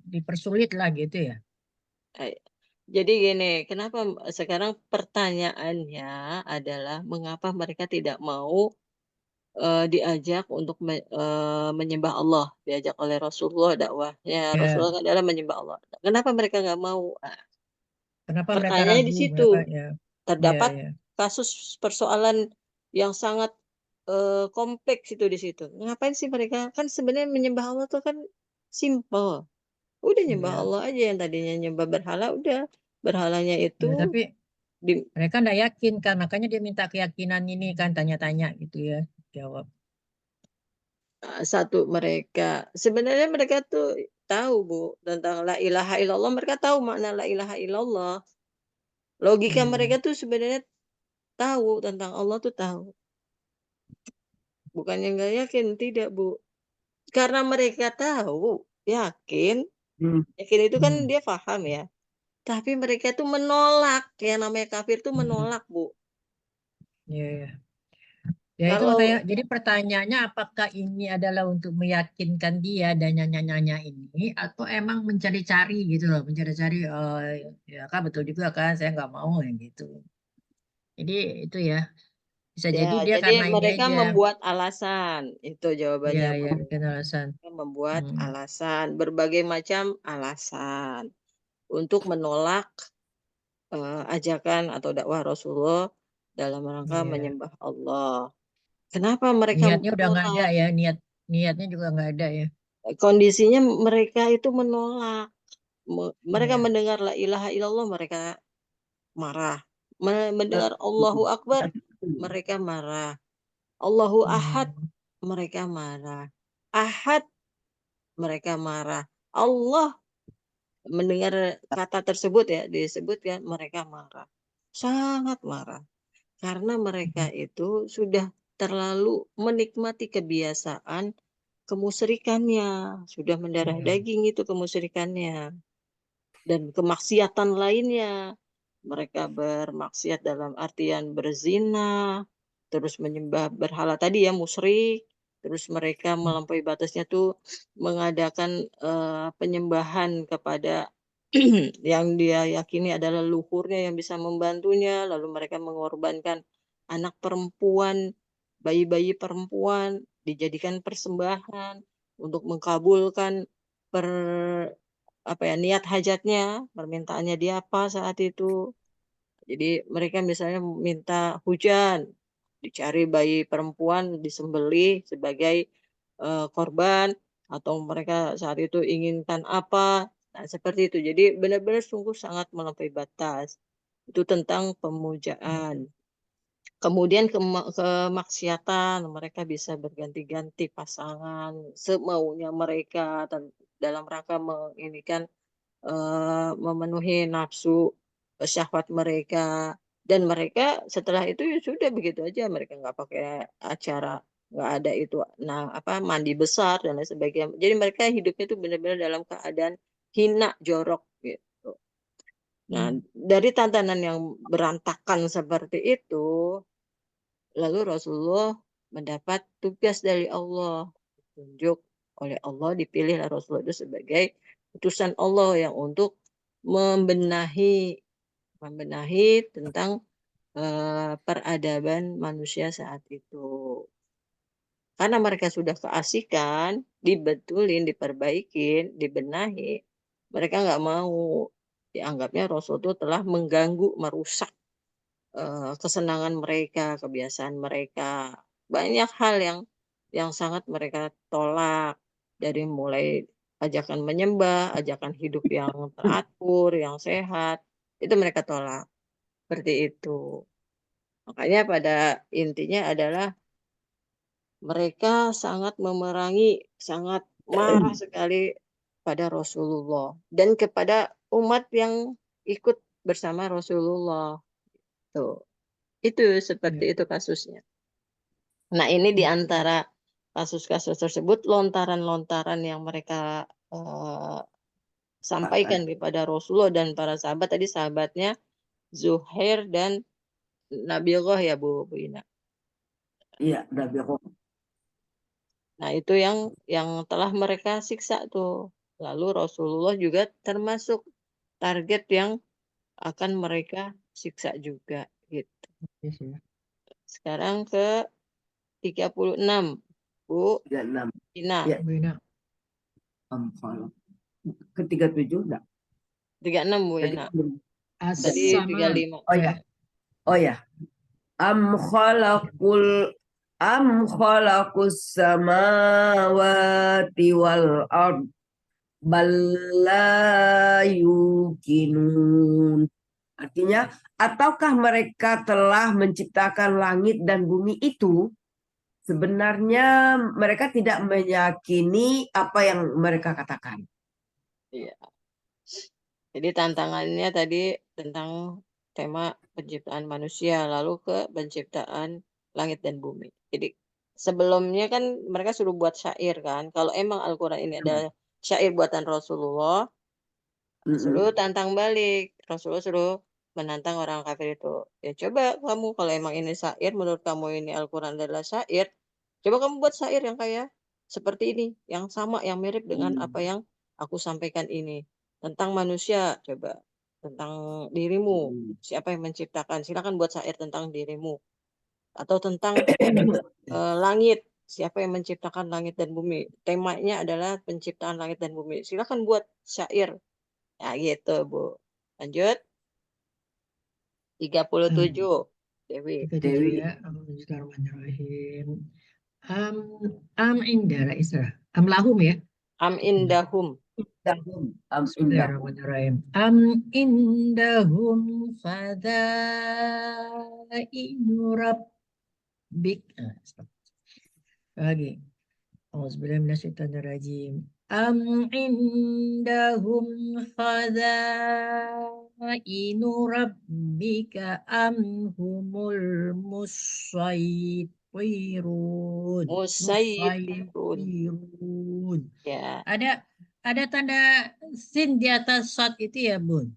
dipersulit lah gitu ya. eh, jadi gini, kenapa sekarang pertanyaannya adalah mengapa mereka tidak mau diajak untuk menyembah Allah, diajak oleh Rasulullah dakwahnya Ya, Rasulullah adalah menyembah Allah. Kenapa mereka nggak mau? Ah, kenapa mereka pertanyaannya di ragu? situ. Mereka ya, ya, Terdapat ya. kasus persoalan yang sangat kompleks itu di situ. Ngapain sih mereka? Kan sebenarnya menyembah Allah tuh kan simple. Udah nyembah Ya. Allah aja, yang tadinya nyembah berhala, udah berhalanya itu Ya, tapi di mereka nggak yakin kan, makanya dia minta keyakinan ini kan, tanya-tanya gitu ya, jawab. satu mereka sebenarnya mereka tuh tahu Bu tentang la ilaha illallah, mereka tahu makna la ilaha illallah. Logika mereka tuh sebenarnya tahu tentang Allah tuh tahu. Bukannya nggak yakin, tidak Bu. Karena mereka tahu, yakin, Hmm. yakin itu kan dia paham ya. Tapi mereka tuh menolak, yang namanya kafir tuh menolak Bu. Iya, iya. Ya itu Kalau makanya, jadi pertanyaannya apakah ini adalah untuk meyakinkan dia dan nyanyi-nyanyi ini, atau emang mencari-cari gitu loh, mencari-cari, ya kan betul juga kan, saya nggak mau ya gitu. Jadi itu ya, bisa ya, jadi dia jadi karena ini mereka aja, membuat alasan, itu ya jawabannya Bu. ya bikin alasan. Mereka membuat Hmm, alasan, berbagai macam alasan untuk menolak ajakan atau dakwah Rasulullah dalam rangka iya. menyembah Allah. Kenapa mereka Niatnya udah nggak ada menolak? ya, niatnya juga nggak ada ya. Kondisinya mereka itu menolak. Mereka Iya. mendengar la ilaha illallah, mereka marah. Mendengar Allahu Akbar, mereka marah. Allahu Ahad, Hmm, mereka marah. Ahad, mereka marah. Allah, mendengar kata tersebut ya, disebutkan, mereka marah. Sangat marah. Karena mereka itu sudah terlalu menikmati kebiasaan kemusyrikannya, sudah mendarah iya. daging itu kemusyrikannya dan kemaksiatan lainnya. Mereka bermaksiat dalam artian berzina, terus menyembah berhala tadi ya, musyrik, terus mereka melampaui batasnya tuh mengadakan penyembahan kepada yang dia yakini adalah luhurnya yang bisa membantunya, lalu mereka mengorbankan anak perempuan, bayi-bayi perempuan dijadikan persembahan untuk mengkabulkan per apa ya niat hajatnya, permintaannya dia apa saat itu. Jadi mereka misalnya minta hujan, dicari bayi perempuan disembelih sebagai korban, atau mereka saat itu inginkan apa. Nah, seperti itu. Jadi benar-benar sungguh sangat melampaui batas. Itu tentang pemujaan. Kemudian kemaksiatan, mereka bisa berganti-ganti pasangan semaunya mereka dalam rangka menginikan memenuhi nafsu syahwat mereka, dan mereka setelah itu ya sudah begitu aja, mereka nggak pakai acara, nggak ada itu, nah apa mandi besar dan lain sebagainya. Jadi mereka hidupnya itu benar-benar dalam keadaan hina jorok gitu. Nah, dari tantangan yang berantakan seperti itu, lalu Rasulullah mendapat tugas dari Allah, ditunjuk oleh Allah, dipilih Rasulullah itu sebagai utusan Allah yang untuk membenahi tentang peradaban manusia saat itu. Karena mereka sudah keasikan, dibetulin, diperbaikin, dibenahi, mereka nggak mau, dianggapnya Rasul itu telah mengganggu, merusak kesenangan mereka, kebiasaan mereka. Banyak hal yang sangat mereka tolak, dari mulai ajakan menyembah, ajakan hidup yang teratur, yang sehat, itu mereka tolak. Seperti itu. Makanya pada intinya adalah mereka sangat memerangi, sangat marah sekali pada Rasulullah dan kepada umat yang ikut bersama Rasulullah. Tuh. Itu seperti Iya. itu kasusnya. Nah, ini di antara kasus-kasus tersebut, lontaran-lontaran yang mereka eh, sampaikan kepada Rasulullah dan para sahabat, tadi sahabatnya Zuhair dan Nabiullah ya Bu Ina. Iya, udah biar. Nah, itu yang telah mereka siksa tuh. Lalu Rasulullah juga termasuk target yang akan mereka siksa juga gitu. Yes, ya. Sekarang ke 36 Bu 36. Ina. Ya, Bina. kalau ketiga tujuh enggak. 36 Bu Tadi Ina. belum. Tadi As-sama. 35. Oh ya, oh ya. Am khalaqul am khalaqus samawati wal ard bal la yuqinun. Artinya, ataukah mereka telah menciptakan langit dan bumi itu? Sebenarnya mereka tidak meyakini apa yang mereka katakan. Iya. Jadi tantangannya tadi tentang tema penciptaan manusia, lalu ke penciptaan langit dan bumi. Jadi sebelumnya kan mereka suruh buat syair kan. Kalau emang Al-Quran ini adalah syair buatan Rasulullah, Rasulullah tantang balik. Rasulullah suruh menantang orang kafir itu. Ya coba kamu kalau emang ini syair, menurut kamu ini Al-Quran adalah syair, coba kamu buat syair yang kayak seperti ini, yang sama, yang mirip dengan apa yang aku sampaikan ini. Tentang manusia, coba. Tentang dirimu, siapa yang menciptakan. Silakan buat syair tentang dirimu. Atau tentang langit, siapa yang menciptakan langit dan bumi. Temanya adalah penciptaan langit dan bumi. Silakan buat syair. Ya gitu, Bu. Lanjut. 37. Dewi. 37 ya. Bismillahirrahmanirrahim. Am inda Isra. Am lahum ya. Am indahum. Bismillahirrahmanirrahim. Am indahum fadainu rabbik. Lagi. Auzubillahi minasyaitonirrajim. Am indahum fadainu rabbika am humul musaytirun. Musaytirun. Ya. Ada tanda sin di atas shot itu ya, Bun?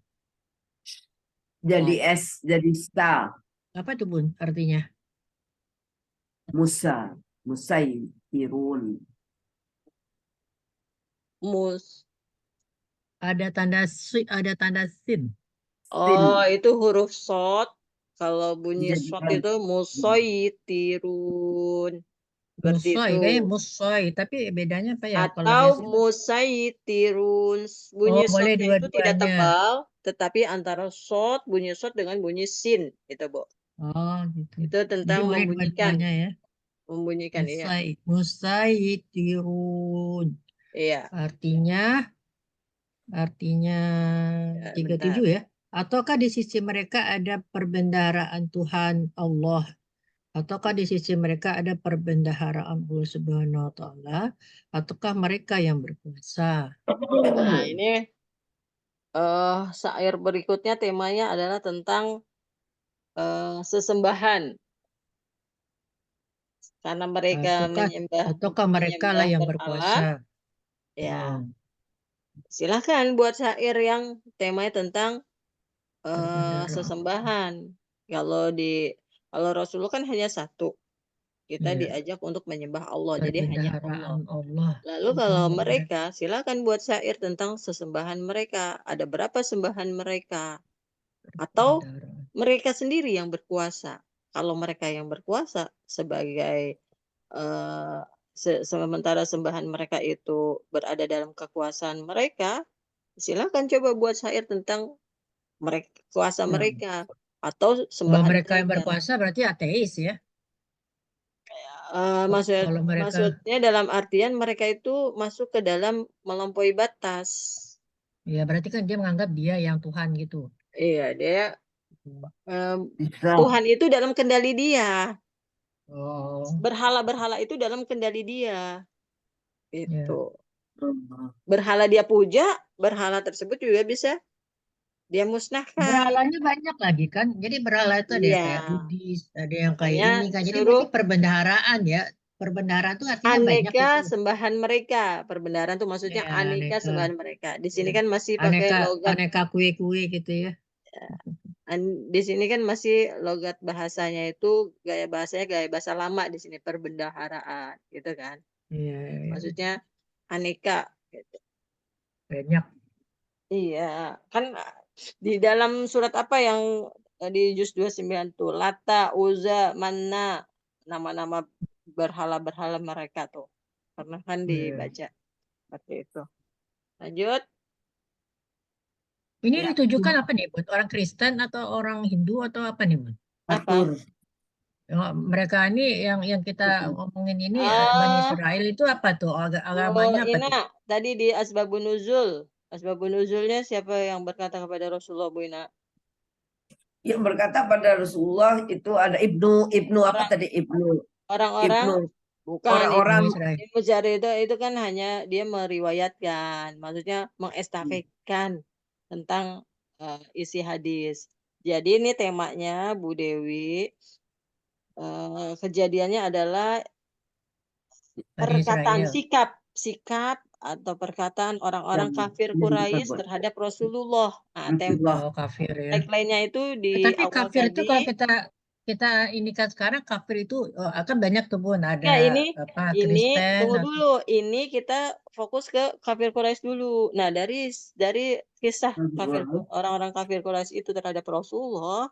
Jadi S, jadi sta. Apa tuh, Bun, artinya? Musa, Musaytirun. Ada tanda sin. Oh, itu huruf shot. Kalau bunyi Jadi shot kan. itu musaytirun. Seperti Musoy, itu. kayaknya musoy. Tapi bedanya apa ya? Kalau Atau biasanya, musaytirun. Bunyi boleh shotnya itu tidak dua-duanya. tebal, tetapi antara shot, bunyi shot dengan bunyi sin. Itu, Bu. Oh, gitu. Itu Jadi tentang boleh membunyikan. dua-duanya ya. Membunyikan, iya. Musaytirun. Iya. Artinya Ya, 37 ya. Ataukah di sisi mereka ada perbendaharaan Tuhan Allah? Ataukah di sisi mereka ada perbendaharaan Allah Subhanahu wa Ta'ala? Ataukah mereka yang berkuasa? Nah, ini syair berikutnya temanya adalah tentang sesembahan. Karena mereka Ataukah mereka lah yang berhala, berkuasa? ya silahkan buat syair yang temanya tentang sesembahan. Kalau Rasulullah kan hanya satu, kita Iya. diajak untuk menyembah Allah, jadi hanya Allah. Perbendaharaan Allah. Lalu kalau mereka silakan buat syair tentang sesembahan mereka. Ada berapa sembahan mereka? Atau mereka sendiri yang berkuasa. Kalau mereka yang berkuasa sebagai sementara sembahan mereka itu berada dalam kekuasaan mereka, silakan coba buat syair tentang mereka, kuasa mereka atau Kalau sembahan mereka yang mereka. berkuasa berarti ateis ya. Kalau mereka Maksudnya dalam artian mereka itu masuk ke dalam melampaui batas. ya berarti kan dia menganggap dia yang Tuhan gitu. Iya, dia Tuhan itu dalam kendali dia. Oh, Berhala-berhala itu dalam kendali dia. Itu. Ya. Berhala dia puja, berhala tersebut juga bisa dia musnahkan. berhalanya banyak lagi kan. Jadi berhala itu ada yang Iya. kayak Buddhis, ada yang kayak Makanya ini kan. Jadi suruh berarti perbendaharaan ya. Perbendaharaan itu artinya banyak aneka itu. sembahan mereka. Perbendaharaan itu maksudnya Ya, aneka sembahan mereka. Di sini kan masih pakai logat. aneka kue-kue gitu ya. Di sini kan masih logat bahasanya itu gaya bahasanya gaya bahasa lama di sini, perbendaharaan gitu kan. Iya, Maksudnya aneka gitu. banyak. Iya, kan di dalam surat apa yang di juz 29 tuh, Lata, Uzza, Manna, nama-nama berhala-berhala mereka tuh. Pernah kan Iya. dibaca seperti itu. Lanjut. Ini Ya. ditujukan apa nih, buat orang Kristen atau orang Hindu atau apa nih, Bun? Apa? Mereka ini yang kita ngomongin ini Bani Israel itu apa tuh? Agamanya apa tuh? Tadi di Asbabun Nuzul. Asbabun Nuzulnya siapa yang berkata kepada Rasulullah, Bu Ina? Yang berkata pada Rasulullah itu ada Ibnu apa tadi Ibnu Orang-orang Bukan Orang-orang Israel. Ibnu Jarir itu kan hanya dia meriwayatkan, maksudnya mengestafetkan tentang isi hadis. Jadi ini temanya Bu Dewi, kejadiannya adalah Bani perkataan Israel. sikap atau perkataan orang-orang kafir yang Quraisy diperbuat. terhadap Rasulullah. Nah, Rasulullah. Oh, kafir ya. tagline-nya itu di Tapi awal kafir itu kalau tadi. kita ini kan sekarang kafir itu akan banyak tuh Bun, ada Ya, apa ini Kristen tunggu atau dulu. Ini kita fokus ke kafir Quraisy dulu. Nah, dari kisah orang-orang kafir Quraisy itu terhadap Rasulullah,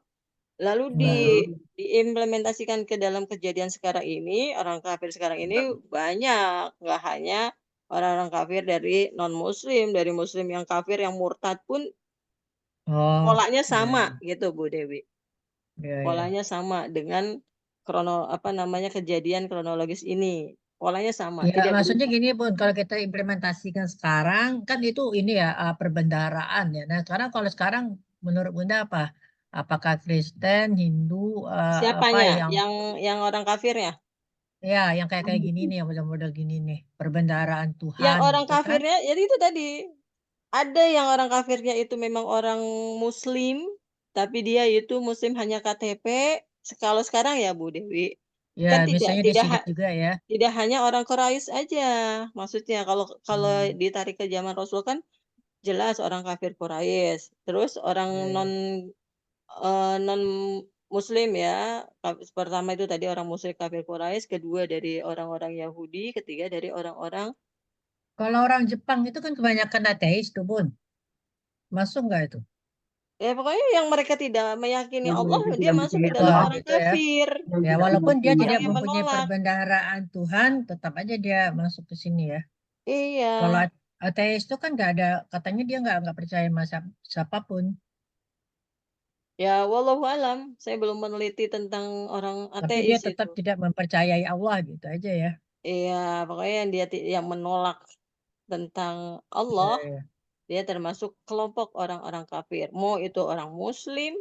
lalu diimplementasikan ke dalam kejadian sekarang ini, orang kafir sekarang ini banyak, nggak hanya orang-orang kafir dari non-Muslim, dari Muslim yang kafir yang murtad pun oh polanya ya, sama gitu Bu Dewi. ya, ya. Polanya sama dengan kejadian kronologis ini. Polanya sama, Ya, tidak maksudnya berubah. gini Bun, kalau kita implementasikan sekarang kan itu ini ya perbendaharaan ya. Nah, sekarang kalau sekarang menurut Bunda apa? Apakah Kristen, Hindu, apa Siapanya? yang Yang orang kafirnya? ya yang kayak kayak gini nih, yang model-model gini nih, perbendaharaan Yang Tuhan orang gitu kan? kafirnya, jadi itu tadi. Ada yang orang kafirnya itu memang orang Muslim, tapi dia itu Muslim hanya KTP. Kalau sekarang ya Bu Dewi, Ya, kan tidak misalnya tidak disidik ha- juga ya. tidak hanya orang Quraisy aja. Maksudnya kalau kalau Hmm, ditarik ke zaman Rasul kan jelas orang kafir Quraisy, terus orang ya, ya. non Muslim ya. Pertama itu tadi orang musyrik kafir Quraisy, kedua dari orang-orang Yahudi, ketiga dari orang-orang Kalau orang Jepang itu kan kebanyakan ateis tuh Bun. Masuk nggak itu? ya pokoknya yang mereka tidak meyakini yang Allah mereka dia tidak masuk ke percaya dalam Oh Allah, orang gitu ya. kafir, yang Ya, tidak walaupun dia meyakini orang tidak yang mempunyai menolak. perbendaharaan Tuhan, tetap aja dia masuk ke sini ya. Iya, Kalau ateis itu kan nggak ada, katanya dia nggak percaya masa siapapun. ya wallahu alam, saya belum meneliti tentang orang Tapi dia ateis tetap itu. tidak mempercayai Allah gitu aja ya. Iya, pokoknya yang yang menolak tentang Ya, Allah, ya. dia termasuk kelompok orang-orang kafir. Mau itu orang Muslim,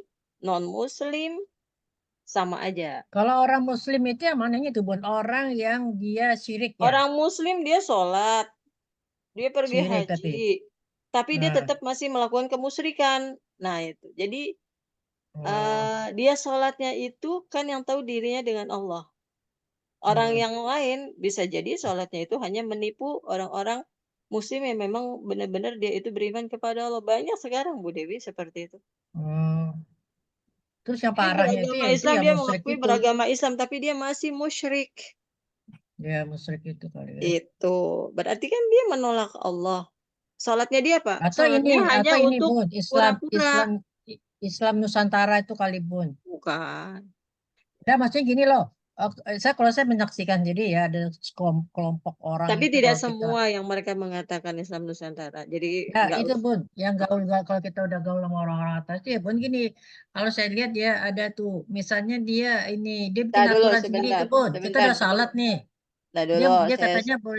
non Muslim, sama aja. Kalau orang Muslim itu yang mananya tuh Bun? Orang yang dia syirik ya. Orang Muslim dia sholat, dia pergi Syirik haji, tapi. tapi dia Nah, tetap masih melakukan kemusyrikan. Nah itu, jadi oh, dia sholatnya itu kan yang tahu dirinya dengan Allah. Orang oh, yang lain bisa jadi sholatnya itu hanya menipu orang-orang Muslim yang memang benar-benar dia itu beriman kepada Allah. Banyak sekarang Bu Dewi seperti itu. oh. Terus yang Dia parahnya itu beragama ya itu Islam, yang dia musyrik mengakui itu. beragama Islam, tapi dia masih musyrik. Ya musyrik itu kali ya. Itu berarti kan dia menolak Allah. Sholatnya dia apa? Sholatnya hanya Atau ini untuk Bun, pura-pura. Islam Nusantara itu kali Bun. Bukan. Ya maksudnya gini loh. Kalau saya menyaksikan jadi ya ada kelompok orang Tapi itu tidak kalau kita semua yang mereka mengatakan Islam Nusantara. Jadi ya nggak itu Bun yang kalau kita udah gaul sama orang-orang atas ya Bun gini. Kalau saya lihat dia ada tuh misalnya dia ini dia Nah bikin dulu aturan sendiri sebentar, tuh Bun. Kita sebentar. udah salat nih. Nah Dia dulu dia saya katanya